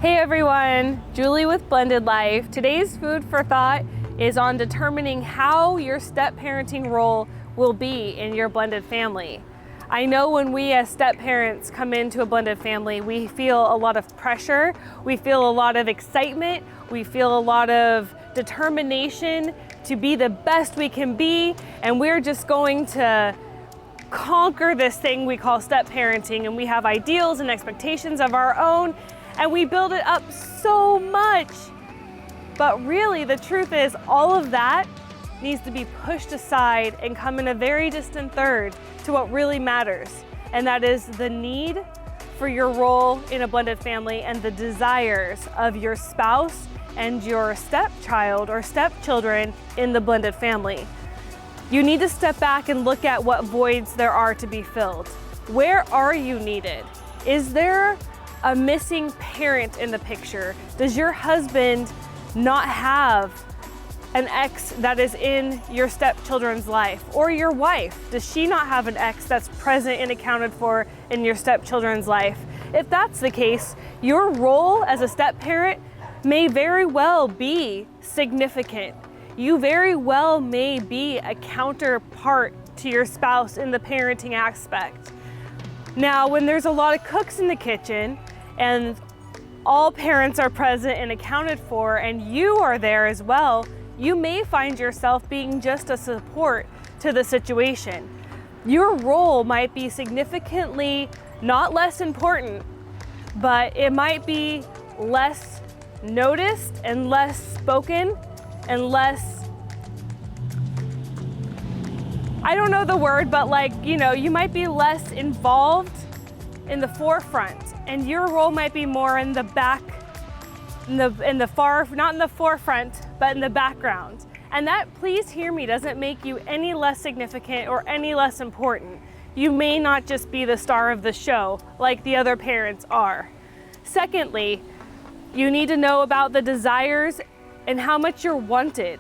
Hey everyone, Julie with Blended Life. Today's food for thought is on determining how your step-parenting role will be in your blended family. I know when we as step-parents come into a blended family, we feel a lot of pressure, we feel a lot of excitement, we feel a lot of determination to be the best we can be, and we're just going to conquer this thing we call step-parenting, and we have ideals and expectations of our own, and we build it up so much. But really, the truth is, all of that needs to be pushed aside and come in a very distant third to what really matters. And that is the need for your role in a blended family and the desires of your spouse and your stepchild or stepchildren in the blended family. You need to step back and look at what voids there are to be filled. Where are you needed? Is there a missing parent in the picture? Does your husband not have an ex that is in your stepchildren's life? Or your wife, does she not have an ex that's present and accounted for in your stepchildren's life? If that's the case, your role as a step-parent may very well be significant. You very well may be a counterpart to your spouse in the parenting aspect. Now, when there's a lot of cooks in the kitchen and all parents are present and accounted for, and you are there as well, you may find yourself being just a support to the situation. Your role might be significantly not less important, but it might be less noticed and less spoken and less, I don't know the word, but you might be less involved in the forefront, and your role might be more in the back, not in the forefront, but in the background. And that, please hear me, doesn't make you any less significant or any less important. You may not just be the star of the show like the other parents are. Secondly, you need to know about the desires and how much you're wanted.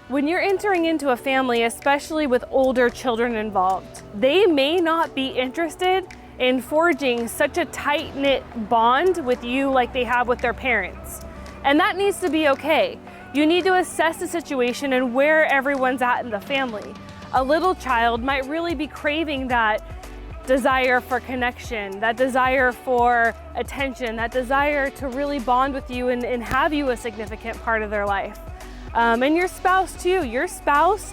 When you're entering into a family, especially with older children involved, they may not be interested in forging such a tight-knit bond with you like they have with their parents. And that needs to be okay. You need to assess the situation and where everyone's at in the family. A little child might really be craving that desire for connection, that desire for attention, that desire to really bond with you and have you a significant part of their life. And your spouse too. Your spouse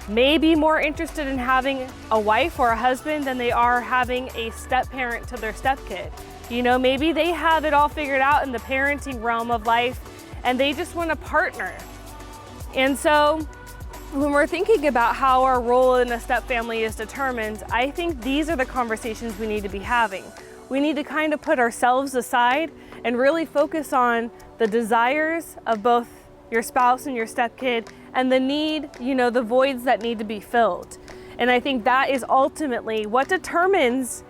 may be more interested in having a wife or a husband than they are having a step-parent to their stepkid. You know, maybe they have it all figured out in the parenting realm of life and they just want a partner. And so when we're thinking about how our role in a step family is determined, I think these are the conversations we need to be having. We need to kind of put ourselves aside and really focus on the desires of both your spouse and your stepkid and the need, the voids that need to be filled. And I think that is ultimately what determines,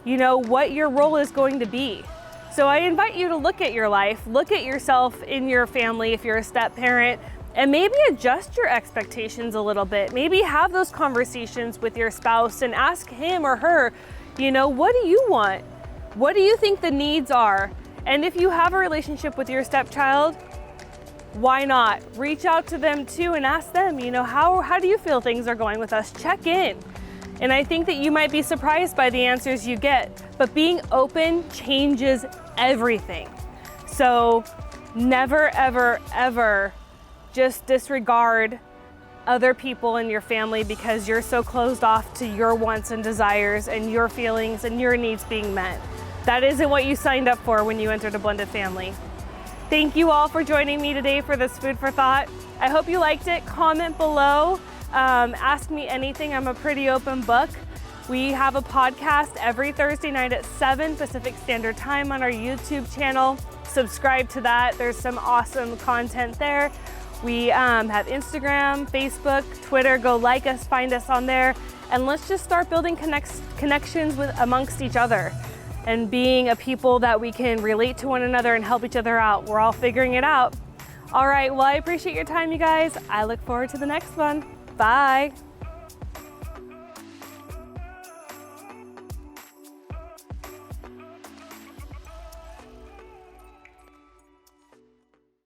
what your role is going to be. So I invite you to look at your life, look at yourself in your family if you're a step parent, and maybe adjust your expectations a little bit. Maybe have those conversations with your spouse and ask him or her, what do you want? What do you think the needs are? And if you have a relationship with your stepchild, why not reach out to them too and ask them, how do you feel things are going with us? Check in. And I think that you might be surprised by the answers you get, but being open changes everything. So never, ever, ever just disregard other people in your family because you're so closed off to your wants and desires and your feelings and your needs being met. That isn't what you signed up for when you entered a blended family. Thank you all for joining me today for this food for thought. I hope you liked it. Comment below. Ask me anything. I'm a pretty open book. We have a podcast every Thursday night at 7 Pacific Standard Time on our YouTube channel. Subscribe to that. There's some awesome content there. We have Instagram, Facebook, Twitter. Go like us, find us on there, and let's just start building connections amongst each other and being a people that we can relate to one another and help each other out. We're all figuring it out. All right, well, I appreciate your time, you guys. I look forward to the next one. Bye.